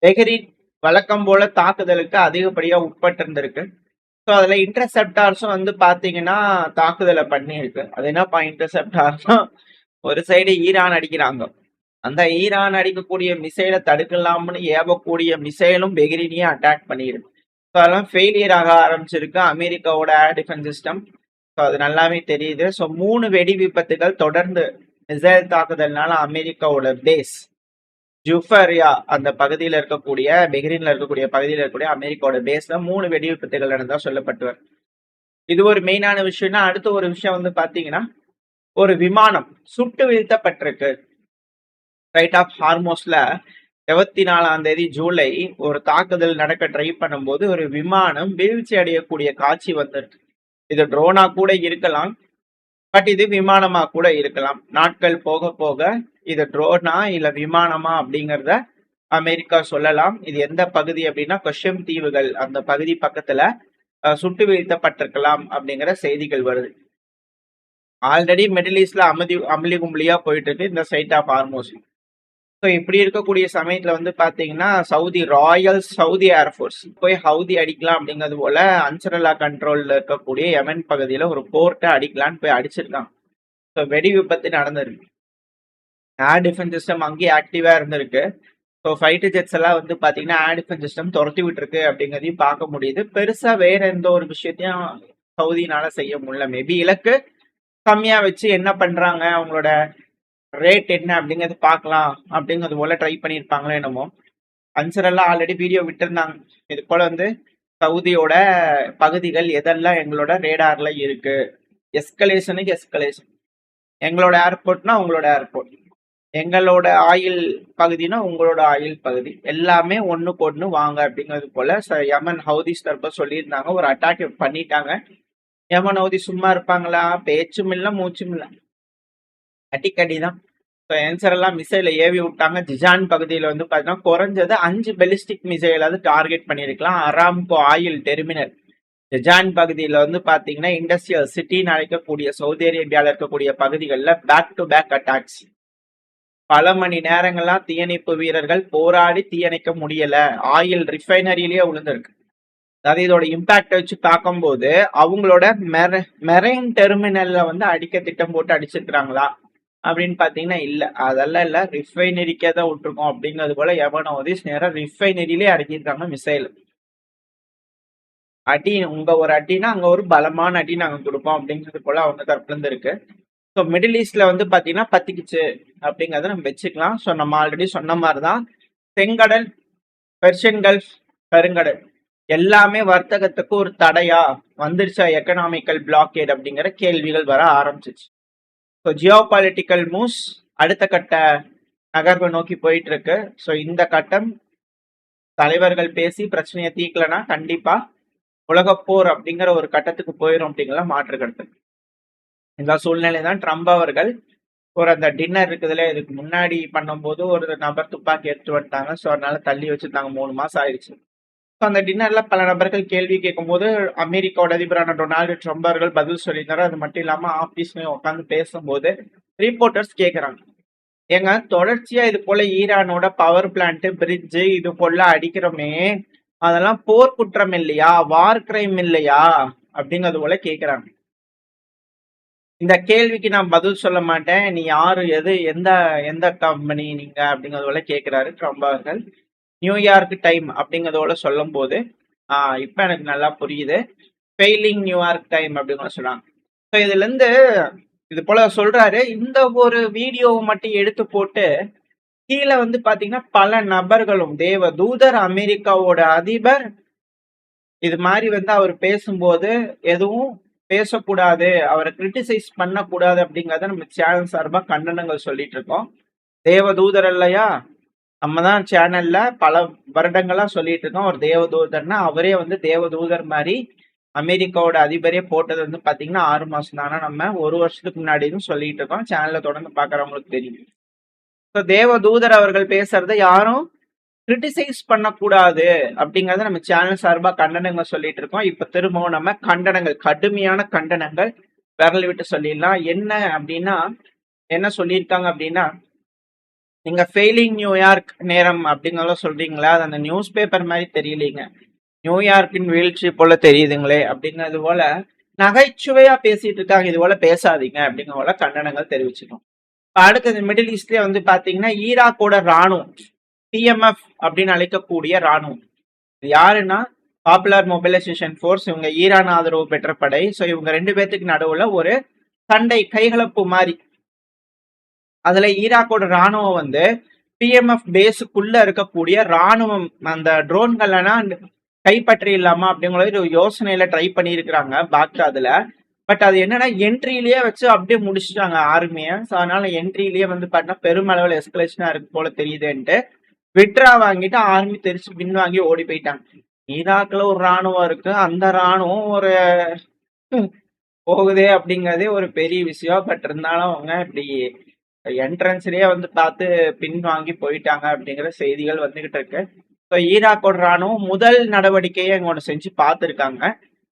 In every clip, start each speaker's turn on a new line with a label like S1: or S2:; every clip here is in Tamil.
S1: பெஹ்ரின் வழக்கம் போல தாக்குதலுக்கு அதிகப்படியா உட்பட்டிருந்திருக்கு. ஸோ அதுல இன்டர்செப்டார்ஸும் வந்து பாத்தீங்கன்னா தாக்குதலை பண்ணியிருக்கு. அது என்னப்பா இன்டர்செப்டார்ஸ்னா, ஒரு சைடு ஈரான் அடிக்கிறாங்க. அந்த ஈரான் அடிக்கக்கூடிய மிசைலை தடுக்கலாம்னு ஏவக்கூடிய மிசைலும் பெஹ்ரினியே அட்டாக் பண்ணியிருக்கு. ஸோ அதெல்லாம் ஃபெயிலியர் ஆக ஆரம்பிச்சிருக்கு அமெரிக்காவோட ஏர் டிஃபென்ஸ் சிஸ்டம். ஸோ அது நல்லாவே தெரியுது. ஸோ 3 வெடி விபத்துகள் தொடர்ந்து மிசைல் தாக்குதல்னால அமெரிக்காவோட பேஸ் ஜுஃபரியா அந்த பகுதியில் இருக்கக்கூடிய பெஹ்ரின்ல இருக்கக்கூடிய பகுதியில் இருக்கக்கூடிய அமெரிக்காவோட பேஸ்ல 3 வெடி விபத்துகள் நடந்ததா சொல்லப்பட்டு வருது. இது ஒரு மெயினான விஷயம்னா, அடுத்த ஒரு விஷயம் வந்து பாத்தீங்கன்னா, ஒரு விமானம் சுட்டு வீழ்த்தப்பட்டிருக்கு. ஸ்ட்ரைட் ஆஃப் ஹார்மோஸ்ல 24ஆம் தேதி ஜூலை ஒரு தாக்குதல் நடக்க ட்ரை பண்ணும்போது ஒரு விமானம் வீழ்ச்சி அடையக்கூடிய காட்சி வந்திருக்கு. இது ட்ரோனா கூட இருக்கலாம், பட் இது விமானமா கூட இருக்கலாம். நாட்கள் போக போக இது ட்ரோனா இல்ல விமானமா அப்படிங்கிறத அமெரிக்கா சொல்லலாம். இது எந்த பகுதி அப்படின்னா கொஷம் தீவுகள் அந்த பகுதி பக்கத்துல சுட்டு வீழ்த்தப்பட்டிருக்கலாம் அப்படிங்கிற செய்திகள் வருது. ஆல்ரெடி மிடில் ஈஸ்ட்ல அமளி கும்பலியா போயிட்டு இருக்கு இந்த ஸ்ட்ரைட் ஆஃப் ஹார்மோஸ். ஸோ இப்படி இருக்கக்கூடிய சமயத்துல வந்து பாத்தீங்கன்னா ராயல் சவுதி ஏர்ஃபோர்ஸ் போய் ஹவுதி அடிக்கலாம் அப்படிங்கிறது போல அன்சரல்லா கண்ட்ரோல்ல இருக்கக்கூடிய யமன் பகுதியில ஒரு போர்ட்டை அடிக்கலான்னு போய் அடிச்சிருக்காங்க. ஸோ வெடி விபத்து நடந்திருக்கு. ஏர் டிஃபென்ஸ் சிஸ்டம் அங்கேயே ஆக்டிவா இருந்திருக்கு. ஸோ ஃபைட்டர் ஜெட்ஸ் எல்லாம் வந்து பாத்தீங்கன்னா ஏர் டிஃபென்ஸ் சிஸ்டம் துரத்தி விட்டுருக்கு அப்படிங்கிறதையும் பார்க்க முடியுது. பெருசா வேற எந்த ஒரு விஷயத்தையும் சவுதினால செய்ய முடியல. மேபி இலக்கு கம்மியா வச்சு என்ன பண்றாங்க, அவங்களோட ரேட் என்ன அப்படிங்கிறது பார்க்கலாம் அப்படிங்கிறது போல ட்ரை பண்ணியிருப்பாங்களோ என்னமோ. அன்சரெல்லாம் ஆல்ரெடி வீடியோ விட்டுருந்தாங்க. இது போல வந்து சவுதியோட பகுதிகள் எதெல்லாம் எங்களோட ரேடார்ல இருக்கு, எஸ்கலேஷனுக்கு எஸ்கலேஷன். எங்களோட ஏர்போர்ட்னா உங்களோட ஏர்போர்ட், எங்களோட ஆயில் பகுதினா உங்களோட ஆயில் பகுதி, எல்லாமே ஒண்ணுக்கு ஒண்ணு வாங்க அப்படிங்கிறது போல யமன் ஹவுதிஸ் தரப்ப சொல்லியிருந்தாங்க. ஒரு அட்டாக் பண்ணிட்டாங்க. யமன் ஹவுதி சும்மா இருப்பாங்களா? பேச்சும் இல்லை மூச்சும் இல்லை, அடிக்கடி தான். ஆன்சர் எல்லாம் மிசைல ஏவி விட்டாங்க. ஜிஜான் பகுதியில் வந்து பார்த்தீங்கன்னா குறைஞ்சது 5 பெலிஸ்டிக் மிசைலாவது டார்கெட் பண்ணியிருக்கலாம். அராம்கோ ஆயில் டெர்மினல் ஜிஜான் பகுதியில் வந்து பார்த்தீங்கன்னா இண்டஸ்ட்ரியல் சிட்டின்னு அழைக்கக்கூடிய சவுதி அரேபியாவில் இருக்கக்கூடிய பகுதிகளில் பேக் டு பேக் அட்டாக்ஸ். பல மணி நேரங்கள்லாம் தீயணைப்பு வீரர்கள் போராடி தீயணைக்க முடியல. ஆயில் ரிஃபைனரியிலேயே விழுந்திருக்கு. அதாவது இதோட இம்பாக்ட் வச்சு பார்க்கும்போது அவங்களோட மெரைன் டெர்மினல்ல வந்து அடிக்க திட்டம் போட்டு அடிச்சிருக்கிறாங்களா அப்படின்னு பாத்தீங்கன்னா இல்ல, அதெல்லாம் இல்ல, ரிஃபைனரிக்கே தான் விட்டுருக்கோம் அப்படிங்கிறது போல யமன் ஹவுதிஸ் நேரம் ரிஃபைனரியிலே அடக்கியிருக்காங்க மிசைல். அடி உங்க ஒரு அடினா அங்க ஒரு பலமான அடி நாங்க கொடுப்போம் அப்படிங்கிறது போல அவங்க தரப்புல இருந்து இருக்கு. ஸோ மிடில் ஈஸ்ட்ல வந்து பாத்தீங்கன்னா பத்திக்குச்சு அப்படிங்கறத நம்ம வச்சுக்கலாம். ஸோ நம்ம ஆல்ரெடி சொன்ன மாதிரிதான் செங்கடல், பெர்ஷியன் கல்ஃப், கருங்கடல் எல்லாமே வர்த்தகத்துக்கு ஒரு தடையா வந்துருச்சா, எக்கனாமிக்கல் பிளாக்கேட் அப்படிங்கிற கேள்விகள் வர ஆரம்பிச்சிச்சு. ஸோ ஜியோ பாலிட்டிக்கல் மூவ்ஸ் அடுத்த கட்ட நகர்வை நோக்கி போயிட்டு இருக்கு. ஸோ இந்த கட்டம் தலைவர்கள் பேசி பிரச்சனையை தீக்கலனா கண்டிப்பா உலகப்போர் அப்படிங்கிற ஒரு கட்டத்துக்கு போயிடும் அப்படிங்கிற மாற்று கருத்து. இந்த சூழ்நிலை தான் ட்ரம்ப் அவர்கள் ஒரு அந்த டின்னர் இருக்குதுல, இதுக்கு முன்னாடி பண்ணும்போது ஒரு நபர் துப்பாக்கி எடுத்து வந்துட்டாங்க. ஸோ அதனால தள்ளி வச்சிருந்தாங்க, 3 மாசம் ஆயிடுச்சு. ஸோ அந்த டின்னர்ல பல நபர்கள் கேள்வி கேட்கும் போது அமெரிக்காவோட அதிபரான டொனால்டு ட்ரம்ப் அவர்கள் பதில் சொல்லியிருந்தாரு. அது மட்டும் இல்லாம ஆபீஸ்லயும் உட்காந்து பேசும்போது ரிப்போர்ட்டர்ஸ் கேட்கறாங்க, ஏங்க தொடர்ச்சியா இது போல ஈரானோட பவர் பிளான்ட், பிரிட்ஜ் இது போல அடிக்கிறோமே, அதெல்லாம் போர் குற்றம் இல்லையா, வார் கிரைம் இல்லையா அப்படிங்கிறது போல கேட்கறாங்க. இந்த கேள்விக்கு நான் பதில் சொல்ல மாட்டேன், நீ யாரு, எது, எந்த எந்த கம்பெனி நீங்க அப்படிங்கிறது போல கேட்கிறாரு ட்ரம்ப் அவர்கள். நியூயார்க் டைம் அப்படிங்கிறதோட சொல்லும் போது இப்ப எனக்கு நல்லா புரியுது. ஃபெயிலிங் நியூயார்க் டைம் அப்படின்னு சொல்றாங்க. ஸோ இதுல இருந்து இது போல சொல்றாரு. இந்த ஒரு வீடியோவை மட்டும் எடுத்து போட்டு கீழே வந்து பாத்தீங்கன்னா பல நபர்களும் தேவ தூதர் அமெரிக்காவோட அதிபர் இது மாதிரி வந்து அவர் பேசும்போது எதுவும் பேசக்கூடாது, அவரை கிரிட்டிசைஸ் பண்ணக்கூடாது அப்படிங்கறத நம்ம சேனல் சார்பா கண்டனங்கள் சொல்லிட்டு இருக்கோம். தேவ தூதர் இல்லையா, நம்ம தான் சேனல்ல பல வருடங்களா சொல்லிட்டு இருக்கோம். ஒரு தேவதூதர்னா அவரே வந்து தேவதூதர் மாதிரி அமெரிக்காவோட அதிபரே போட்டது வந்து பாத்தீங்கன்னா 6 மாசம் தானே. நம்ம 1 வருஷத்துக்கு முன்னாடியும் சொல்லிட்டு இருக்கோம். சேனல்ல தொடர்ந்து பாக்குறவங்களுக்கு தெரியும். ஸோ தேவதூதர் அவர்கள் பேசுறத யாரும் கிரிட்டிசைஸ் பண்ணக்கூடாது அப்படிங்கறத நம்ம சேனல் சார்பா கண்டனங்கள் சொல்லிட்டு இருக்கோம். இப்ப திரும்பவும் நம்ம கண்டனங்கள், கடுமையான கண்டனங்கள் விரல் விட்டு சொல்லிடலாம். என்ன அப்படின்னா, என்ன சொல்லியிருக்காங்க அப்படின்னா, நீங்க ஃபெயிலிங் நியூயார்க் நேரம் அப்படிங்கிறத சொல்றீங்களா? அது அந்த நியூஸ் பேப்பர் மாதிரி தெரியலீங்க. நியூயார்க்கின் வீழ்ச்சி போல தெரியுதுங்களே அப்படிங்கிறது போல நகைச்சுவையா பேசிட்டு இருக்காங்க. இது போல பேசாதீங்க அப்படிங்கிற போல கண்டனங்கள் தெரிவிச்சிடும். அடுத்தது மிடில் ஈஸ்ட்லயே வந்து பாத்தீங்கன்னா ஈராக்கோட ராணுவம் PMF அப்படின்னு அழைக்கக்கூடிய ராணுவம். இது யாருன்னா பாப்புலர் மொபிலைசேஷன் ஃபோர்ஸ். இவங்க ஈரான் ஆதரவு பெற்ற படை. ஸோ இவங்க 2 பேத்துக்கு நடுவுல ஒரு சண்டை கைகலப்பு மாதிரி. அதுல ஈராக்கோட ராணுவம் வந்து PMF பேஸுக்குள்ள இருக்கக்கூடிய ராணுவம் அந்த ட்ரோன்கள்லாம் கைப்பற்றி இல்லாம அப்படிங்கிற ஒரு யோசனையில ட்ரை பண்ணியிருக்கிறாங்க பாக்தாதுல. பட் அது என்னன்னா என்ட்ரிலேயே வச்சு அப்படியே முடிச்சுட்டாங்க ஆர்மியை. ஸோ அதனால என்ட்ரிலேயே வந்து பார்த்தீங்கன்னா பெருமளவில் எஸ்கலேஷனா இருக்கு போல தெரியுதுன்ட்டு விட்ரா வாங்கிட்டு ஆர்மி தெரிச்சு பின்வாங்கி ஓடி போயிட்டாங்க. ஈராக்ல ஒரு ராணுவம் இருக்கு, அந்த ராணுவம் ஒரு போகுதே அப்படிங்கிறதே ஒரு பெரிய விஷயம். பட் இருந்தாலும் அவங்க இப்படி என்ட்ரன்ஸ்லயே வந்து பார்த்து பின்வாங்கி போயிட்டாங்க அப்படிங்கிற செய்திகள் வந்துகிட்டு இருக்கு. ஸோ ஈராக்கோட ராணுவம் முதல் நடவடிக்கையை இங்க ஒன்று செஞ்சு பார்த்துருக்காங்க.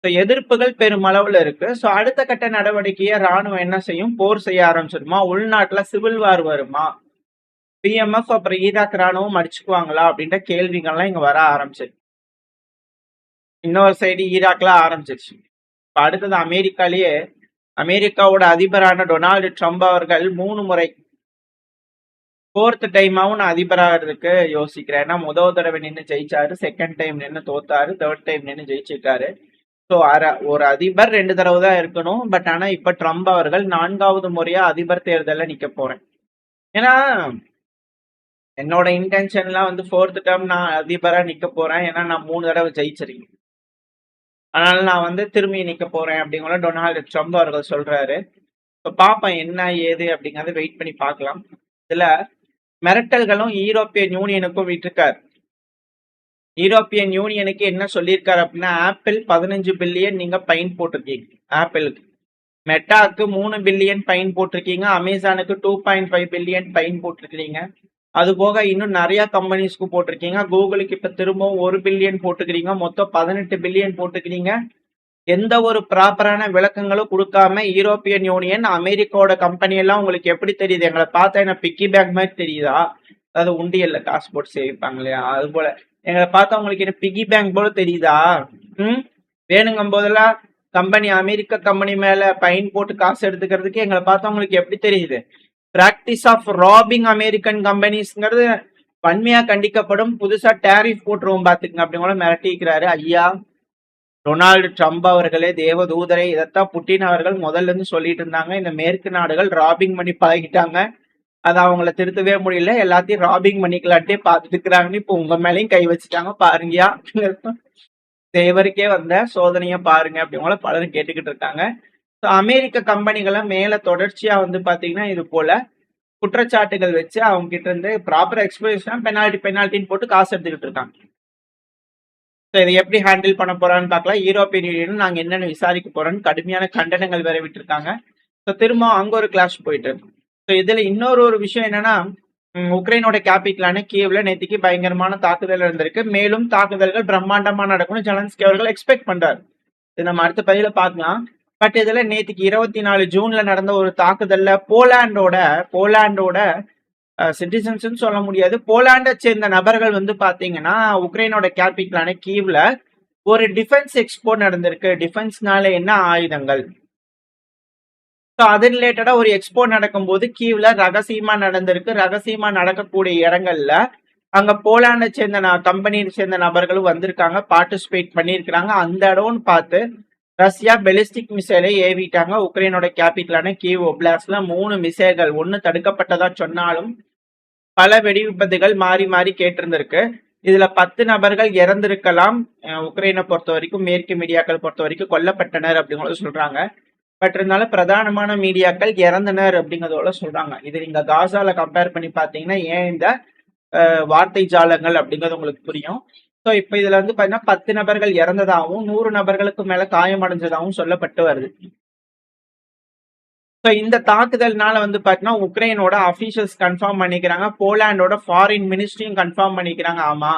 S1: ஸோ எதிர்ப்புகள் பெருமளவுல இருக்கு. ஸோ அடுத்த கட்ட நடவடிக்கையை ராணுவம் என்ன செய்யும்? போர் செய்ய ஆரம்பிச்சிருமா? உள்நாட்டுல சிவில் வார் வருமா? PMF அப்புறம் ஈராக் ராணுவம் அடிச்சுக்குவாங்களா அப்படின்ற கேள்விகள்லாம் இங்க வர ஆரம்பிச்சிருக்கு. இன்னொரு சைடு ஈராக்ல ஆரம்பிச்சிருச்சு. இப்ப அடுத்தது அமெரிக்காலேயே அமெரிக்காவோட அதிபரான டொனால்டு ட்ரம்ப் அவர்கள் 3 முறை 4th டைமாவும் நான் அதிபராகிறதுக்கு யோசிக்கிறேன். ஏன்னா முதல் தடவை நின்று ஜெயிச்சாரு, செகண்ட் டைம் நின்று தோத்தாரு, தேர்ட் டைம் நின்று ஜெயிச்சிருக்காரு. ஸோ ஒரு அதிபர் 2 தடவை தான் இருக்கணும். பட் ஆனா இப்ப ட்ரம்ப் அவர்கள் 4வது முறையா அதிபர் தேர்தலில் நிக்க போறேன். ஏன்னா என்னோட இன்டென்ஷன்லாம் வந்து 4th டேர்ம் நான் அதிபரா நிக்க போறேன். ஏன்னா நான் 3 தடவை ஜெயிச்சிருக்கேன். அதனால நான் வந்து திரும்பி நிக்க போறேன் அப்படிங்கிற டொனால்டு ட்ரம்ப் அவர்கள் சொல்றாரு. இப்போ பாப்பேன் என்ன ஏது அப்படிங்கறத வெயிட் பண்ணி பார்க்கலாம். இதுல மிரட்டல்களும் யூரோப்பியன் யூனியனுக்கும் விட்டிருக்காரு. யூரோப்பியன் யூனியனுக்கு என்ன சொல்லியிருக்காரு அப்படின்னா, ஆப்பிள் 15 பில்லியன் நீங்க ஃபைன் போட்டிருக்கீங்க. ஆப்பிளுக்கு, மெட்டாக்கு 3 பில்லியன் ஃபைன் போட்டிருக்கீங்க. அமேசானுக்கு 2.5 பில்லியன் ஃபைன் போட்டிருக்கீங்க. அது போக இன்னும் நிறைய கம்பெனிஸ்க்கு போட்டிருக்கீங்க. கூகுளுக்கு இப்ப திரும்பவும் 1 பில்லியன் போட்டுக்கிறீங்க. மொத்தம் 18 பில்லியன் போட்டுக்கிறீங்க. எந்த ஒரு ப்ராப்பரான விளக்கங்களும் கொடுக்காம யூரோப்பியன் யூனியன் அமெரிக்காவோட கம்பெனி எல்லாம் உங்களுக்கு எப்படி தெரியுது? எங்களை பார்த்தா என்ன பிக்கி பேங்க் மாதிரி தெரியுதா? அதாவது உண்டியல்ல காசு போட்டு சேவிப்பாங்க இல்லையா, அது போல எங்களை பார்த்தா உங்களுக்கு என்ன பிக்கி பேங்க் போல தெரியுதா? வேணுங்கும் போதெல்லாம் கம்பெனி அமெரிக்க கம்பெனி மேல ஃபைன் போட்டு காசு எடுத்துக்கிறதுக்கு எங்களை பார்த்தா உங்களுக்கு எப்படி தெரியுது? பிராக்டிஸ் ஆஃப் ராபிங் அமெரிக்கன் கம்பெனிஸ்ங்கிறது வன்மையா கண்டிக்கப்படும். புதுசா டேரிஃப் போட்டுருவோம் பாத்துக்கங்க அப்படிங்கிற மிரட்டிக்கிறாரு. ஐயா டொனால்டு ட்ரம்ப் அவர்களே தேவதூதரை, இதைத்தான் புட்டின் அவர்கள் முதல்ல இருந்து சொல்லிட்டு இருந்தாங்க. இந்த மேற்கு நாடுகள் ராபிங் பண்ணி பழகிட்டாங்க, அதை அவங்கள திருத்தவே முடியல, எல்லாத்தையும் ராபிங் பண்ணிக்கலான்ட்டே பார்த்துட்டு இருக்கிறாங்கன்னு இப்போ உங்க மேலேயும் கை வச்சுட்டாங்க பாருங்கயா. தேவருக்கே வந்த சோதனைய பாருங்க அப்படிங்கள பலரும் கேட்டுக்கிட்டு இருக்காங்க. அமெரிக்க கம்பெனிகளை மேல தொடர்ச்சியா வந்து பாத்தீங்கன்னா இது போல குற்றச்சாட்டுகள் வச்சு அவங்க கிட்ட இருந்து ப்ராப்பர் எக்ஸ்பிளேஷன் பெனால்டின்னு போட்டு காசு எடுத்துக்கிட்டு இருக்காங்க. இதை எப்படி ஹேண்டில் பண்ண போறான்னு பார்க்கலாம். யூரோப்பியன் யூனியன் நாங்க என்னென்ன விசாரிக்க போறோம்னு கடுமையான கண்டனங்கள் வேற விட்டுருக்காங்க. திரும்ப அங்க ஒரு கிளாஸ் போயிட்டு இருக்கு. இதுல இன்னொரு விஷயம் என்னன்னா, உக்ரைனோட கேபிட்டலான கீவ்ல நேற்றுக்கு பயங்கரமான தாக்குதல் இருந்திருக்கு. மேலும் தாக்குதல்கள் பிரம்மாண்டமா நடக்கும்னு ஜெலன்ஸ்கி அவர்கள் எக்ஸ்பெக்ட் பண்றாரு. இது நம்ம அடுத்த பதிவுல பார்க்கலாம். பட் இதுல நேற்றுக்கு 24 ஜூன்ல நடந்த ஒரு தாக்குதல்ல போலாண்டோட சிட்டிசன்ஸ் சொல்ல முடியாது, போலாண்டை சேர்ந்த நபர்கள் வந்து பாத்தீங்கன்னா உக்ரைனோட கேபிட்டலான கீவ்ல ஒரு டிஃபென்ஸ் எக்ஸ்போ நடந்திருக்கு. டிஃபென்ஸ்னால என்ன ஆயுதங்கள், அது ரிலேட்டடா ஒரு எக்ஸ்போ நடக்கும்போது கீவ்ல ரகசியமா நடந்திருக்கு. ரகசியமா நடக்கக்கூடிய இடங்கள்ல அங்க போலாண்டை சேர்ந்த கம்பெனியை சேர்ந்த நபர்களும் வந்திருக்காங்க, பார்ட்டிசிபேட் பண்ணியிருக்கிறாங்க. அந்த இடம்னு பார்த்து ரஷ்யா பெலிஸ்டிக் மிசைலை ஏவிட்டாங்க. உக்ரைனோட கேபிட்டலான கீவ் ஒப்லாஸ்ட்ல 3 மிசைல்கள், ஒன்னு தடுக்கப்பட்டதா சொன்னாலும் பல வெடி விபத்துகள் மாறி மாறி கேட்டிருந்திருக்கு. இதுல 10 நபர்கள் இறந்திருக்கலாம். உக்ரைனை பொறுத்த வரைக்கும், மேற்கு மீடியாக்கள் பொறுத்த வரைக்கும் கொல்லப்பட்டனர் அப்படிங்கிறத சொல்றாங்க. பட் இருந்தாலும் பிரதானமான மீடியாக்கள் இறந்தனர் அப்படிங்கிறதோட சொல்றாங்க. இது நீங்க காசால கம்பேர் பண்ணி பாத்தீங்கன்னா ஏன் இந்த வார்த்தை ஜாலங்கள் அப்படிங்கிறது உங்களுக்கு புரியும். ஸோ இப்போ இதுல வந்து பாத்தீங்கன்னா 10 நபர்கள் இறந்ததாகவும் 100 நபர்களுக்கு மேல காயமடைஞ்சதாகவும் சொல்லப்பட்டு வருது. ஸோ இந்த தாக்குதல்னால வந்து பாத்தீங்கன்னா உக்ரைனோட அபிஷியல்ஸ் கன்ஃபார்ம் பண்ணிக்கிறாங்க, போலாண்டோட ஃபாரின் மினிஸ்ட்ரியும் கன்ஃபார்ம் பண்ணிக்கிறாங்க. ஆமா,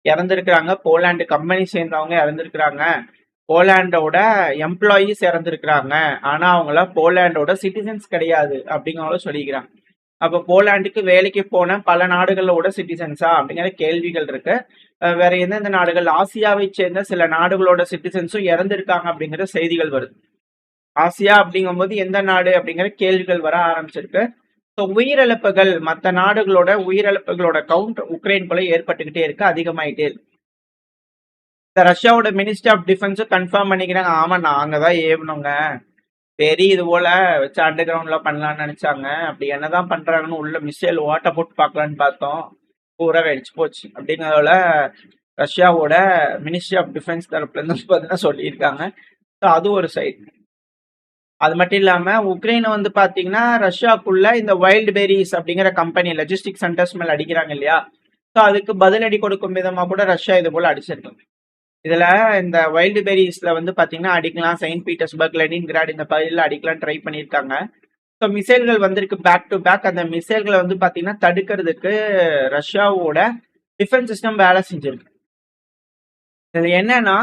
S1: இறந்திருக்கிறாங்க, போலாண்டு கம்பெனி சேர்ந்தவங்க இறந்திருக்கிறாங்க, போலாண்டோட எம்ப்ளாயீஸ் இறந்திருக்கிறாங்க, ஆனா அவங்கள போலாண்டோட சிட்டிசன்ஸ் கிடையாது அப்படிங்கிறத சொல்லிக்கிறாங்க. அப்ப போலாண்டுக்கு வேலைக்கு போன பல நாடுகளோட சிட்டிசன்ஸா அப்படிங்கிற கேள்விகள் இருக்கு. வேற எந்தெந்த நாடுகள், ஆசியாவை சேர்ந்த சில நாடுகளோட சிட்டிசன்ஸும் இறந்திருக்காங்க அப்படிங்கிற செய்திகள் வருது. ஆசியா அப்படிங்கும்போது எந்த நாடு அப்படிங்கிற கேள்விகள் வர ஆரம்பிச்சிருக்கு. ஸோ உயிரிழப்புகள், மற்ற நாடுகளோட உயிரிழப்புகளோட கவுண்ட் உக்ரைனுக்குள்ள ஏற்பட்டுக்கிட்டே இருக்கு, அதிகமாயிட்டே இருக்கு. இந்த ரஷ்யாவோட மினிஸ்டர் ஆஃப் டிஃபென்ஸும் கன்ஃபார்ம் பண்ணிக்கிறாங்க, ஆமா நாங்க தான் ஏவணுங்க, சரி இது போல வச்சு அண்டர் கிரவுண்ட்ல பண்ணலாம்னு நினைச்சாங்க, அப்படி என்னதான் பண்றாங்கன்னு உள்ள மிசைல் ஓட்ட போட்டு பார்க்கலான்னு பார்த்தோம், பூரா வெடிச்சு போச்சு அப்படிங்கிறதுல ரஷ்யாவோட மினிஸ்ட்ரி ஆஃப் டிஃபென்ஸ் தரப்புல இருந்து பார்த்தீங்கன்னா சொல்லியிருக்காங்க. ஸோ அது ஒரு சைடு. அது மட்டும் இல்லாம உக்ரைனை வந்து பாத்தீங்கன்னா ரஷ்யாக்குள்ள இந்த வைல்டு பெரிஸ் அப்படிங்கிற கம்பெனி லஜிஸ்டிக் சென்டர்ஸ் மேல அடிக்கிறாங்க இல்லையா, ஸோ அதுக்கு பதிலடி கொடுக்கும் விதமா கூட ரஷ்யா இது போல அடிச்சிருக்கு. இதுல இந்த வைல்டு பெரிஸ்ல வந்து பாத்தீங்கன்னா அடிக்கலாம், செயின்ட் பீட்டர்ஸ்பர்க், லெனின்கிராட் இந்த பகுதியில் அடிக்கலாம் ட்ரை பண்ணியிருக்காங்க. ஸோ மிசைல்கள் வந்திருக்கு பேக் டு பேக். அந்த மிசைல்களை வந்து பாத்தீங்கன்னா தடுக்கிறதுக்கு ரஷ்யாவோட டிஃபென்ஸ் சிஸ்டம் வேலை செஞ்சிருக்கு. இது என்னன்னா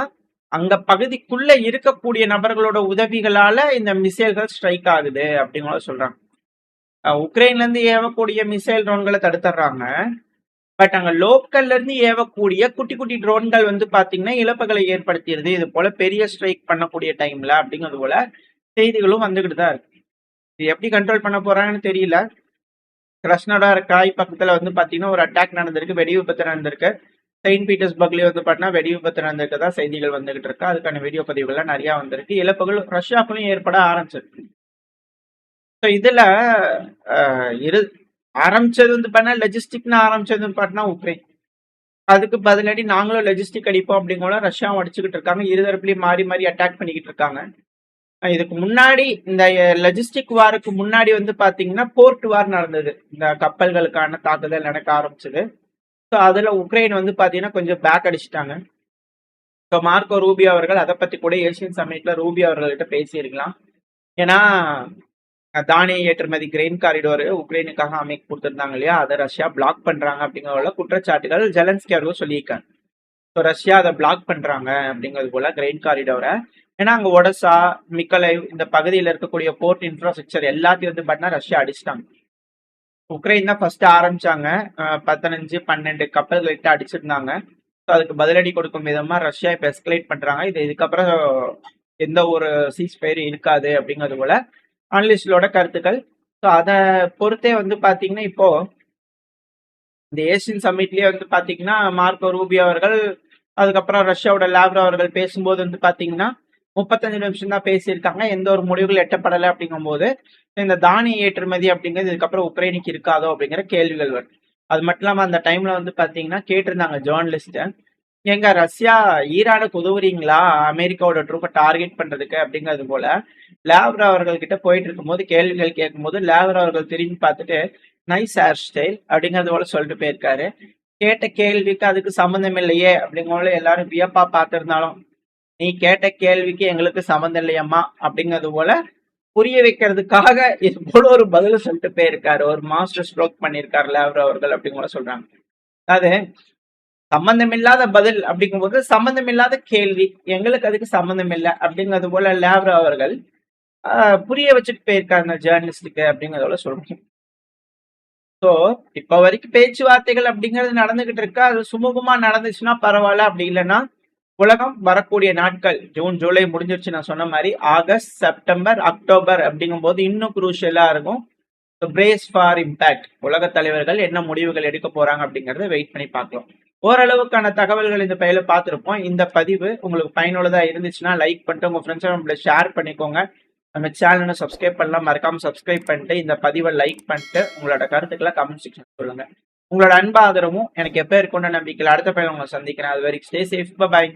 S1: அங்க பகுதிக்குள்ள இருக்கக்கூடிய நபர்களோட உதவிகளால இந்த மிசைல்கள் ஸ்ட்ரைக் ஆகுது அப்படிங்கிற சொல்றாங்க. உக்ரைன்ல இருந்து ஏவக்கூடிய மிசைல் ட்ரோன்களை தடுத்துறாங்க. பட் அங்க லோக்கல்ல இருந்து ஏவக்கூடிய குட்டி குட்டி ட்ரோன்கள் வந்து பாத்தீங்கன்னா இழப்புகளை ஏற்படுத்திடுது, இது போல பெரிய ஸ்ட்ரைக் பண்ணக்கூடிய டைம்ல அப்படிங்கிறது போல செய்திகளும் வந்துகிட்டு தான் இருக்கு. இது எப்படி கண்ட்ரோல் பண்ண போறாங்கன்னு தெரியல. கிரஸ்னோடார் காய் பக்கத்துல வந்து பாத்தீங்கன்னா ஒரு அட்டாக் நடந்திருக்கு, வெடி விபத்து நடந்திருக்கு. செயின்ட் பீட்டர்ஸ்பர்க்லயே வந்து பாத்தீங்கன்னா வெடி விபத்து நடந்திருக்கதா செய்திகள் வந்துகிட்டு இருக்கு. அதுக்கான வீடியோ பதிவுகள்லாம் நிறைய வந்திருக்கு. இழப்புகள் ரஷ்யாக்குள்ளும் ஏற்பட ஆரம்பிச்சிருக்கு. ஸோ இதுல இரு ஆரம்பிச்சது வந்து பண்ணா லெஜிஸ்டிக்னு ஆரம்பிச்சது பாட்டினா உக்ரைன், அதுக்கு பதிலடி நாங்களும் லெஜிஸ்டிக் அடிப்போம் அப்படிங்கிற ரஷ்யாவும் அடிச்சுக்கிட்டு இருக்காங்க. இருதரப்புலயும் மாறி மாறி அட்டாக் பண்ணிக்கிட்டு இருக்காங்க. இதுக்கு முன்னாடி இந்த லெஜிஸ்டிக் வாருக்கு முன்னாடி வந்து பாத்தீங்கன்னா போர்ட் வார் நடந்தது, இந்த கப்பல்களுக்கான தாக்குதல் நடக்க ஆரம்பிச்சது. ஸோ அதுல உக்ரைன் வந்து பாத்தீங்கன்னா கொஞ்சம் பேக் அடிச்சுட்டாங்க. ஸோ மார்க்கோ ரூபியோ அவர்கள் அதை பத்தி கூட ஏசியன் சமிட்ல ரூபியோ அவர்கள்ட்ட பேசியிருக்கலாம். ஏன்னா தானிய ஏற்றுமதி கிரெயின் காரிடோர் உக்ரைனுக்காக அமைக்க கொடுத்திருந்தாங்க இல்லையா, அதை ரஷ்யா பிளாக் பண்றாங்க அப்படிங்கிற குற்றச்சாட்டுகள் ஜெலன்ஸ்கி அவர்கள் சொல்லியிருக்காங்க. ஸோ ரஷ்யா அதை பிளாக் பண்றாங்க அப்படிங்கிறது போல கிரெயின் காரிடோரை. ஏன்னா அங்க ஒடசா, மிக்கலைவ் இந்த பகுதியில் இருக்கக்கூடிய போர்ட் இன்ஃப்ராஸ்ட்ரக்சர் எல்லாத்தையும் வந்து பார்த்தீங்கன்னா ரஷ்யா அடிச்சிட்டாங்க. உக்ரைன் தான் ஃபர்ஸ்ட் ஆரம்பிச்சாங்க, 15-12 கப்பல்களிட்ட அடிச்சிருந்தாங்க. ஸோ அதுக்கு பதிலடி கொடுக்கும் விதமா ரஷ்யா இப்போ எஸ்கலேட் பண்றாங்க. இதுக்கப்புறம் எந்த ஒரு சீஸ்ஃபயர் இருக்காது அப்படிங்கிறது போல அனலிஸ்டோட கருத்துக்கள். ஸோ அதை பொறுத்தே வந்து பாத்தீங்கன்னா இப்போ இந்த ஏசியன் சமிட்லயே வந்து பாத்தீங்கன்னா மார்க்கோ ரூபியோ அவர்கள், அதுக்கப்புறம் ரஷ்யாவோட லாவ்ரோ அவர்கள் பேசும்போது வந்து பாத்தீங்கன்னா 35 நிமிஷம் தான் பேசியிருக்காங்க, எந்த ஒரு முடிவுகள் எட்டப்படலை. அப்படிங்கும் போது இந்த தானிய ஏற்றுமதி அப்படிங்கிறது இதுக்கப்புறம் உக்ரைனுக்கு இருக்காதோ அப்படிங்கிற கேள்விகள் வரும். அது மட்டும் இல்லாம அந்த டைம்ல வந்து பாத்தீங்கன்னா கேட்டிருந்தாங்க ஜேர்னலிஸ்ட், எங்க ரஷ்யா ஈரானுக்கு உதவுறீங்களா அமெரிக்காவோட ட்ரூப்பை டார்கெட் பண்றதுக்கு அப்படிங்கிறது போல லாவ்ரோ அவர்கள் கிட்ட போயிட்டு இருக்கும்போது கேள்விகள் கேட்கும் போது லாவ்ரோ அவர்கள் திரும்பி பார்த்துட்டு நைஸ் ஹேர் ஸ்டைல் அப்படிங்கிறது போல சொல்லிட்டு போயிருக்காரு. கேட்ட கேள்விக்கு அதுக்கு சம்மந்தம் இல்லையே அப்படிங்கிற எல்லாரும் வியப்பா பார்த்திருந்தாலும், நீ கேட்ட கேள்விக்கு எங்களுக்கு சம்மந்தம் இல்லையம்மா அப்படிங்கிறது போல புரிய வைக்கிறதுக்காக இது போல ஒரு பதில சொல்லிட்டு போயிருக்காரு. ஒரு மாஸ்டர் ஸ்ட்ரோக் பண்ணியிருக்காரு லாவ்ரோ அவர்கள் அப்படிங்கிற சொல்றாங்க. அது சம்பந்தமில்லாத பதில் அப்படிங்கும்போது சம்பந்தமில்லாத கேள்வி, எங்களுக்கு அதுக்கு சம்பந்தம் இல்லை அப்படிங்கிறது போல லாவ்ரோ அவர்கள் புரிய வச்சுட்டு போயிருக்காங்க ஜேர்னலிஸ்டுக்கு அப்படிங்கிறதோட சொல்றேன். ஸோ இப்ப வரைக்கும் பேச்சுவார்த்தைகள் அப்படிங்கிறது நடந்துகிட்டு இருக்கா, அது சுமூகமா நடந்துச்சுன்னா பரவாயில்ல. அப்படி இல்லைன்னா உலகம் வரக்கூடிய நாட்கள் ஜூன் ஜூலை முடிஞ்சிருச்சு நான் சொன்ன மாதிரி, ஆகஸ்ட் செப்டம்பர் அக்டோபர் அப்படிங்கும் போது இன்னும் குரூஷியலா இருக்கும். Brace for impact. உலக தலைவர்கள் என்ன முடிவுகள் எடுக்க போறாங்க அப்படிங்கறத வெயிட் பண்ணி பார்க்கலாம். ஓரளவுக்கான தகவல்கள் இந்த பையில பார்த்துருப்போம். இந்த பதிவு உங்களுக்கு பயனுள்ளதா இருந்துச்சுன்னா லைக் பண்ணிட்டு உங்க ஃப்ரெண்ட்ஸ் ஷேர் பண்ணிக்கோங்க. நம்ம சேனலை சப்ஸ்கிரைப் பண்ணலாம், மறக்காம சப்ஸ்கிரைப் பண்ணிட்டு இந்த பதிவை லைக் பண்ணிட்டு உங்களோட கருத்துக்களை கமெண்ட் செக்ஷன் சொல்லுங்க. உங்களோட அன்பு ஆதரவும் எனக்கு எப்ப இருக்கும்னு நம்பிக்கையில் அடுத்த பையன் உங்களை சந்திக்கிறேன். அது வரைக்கும் ஸ்டே சேஃப், பை.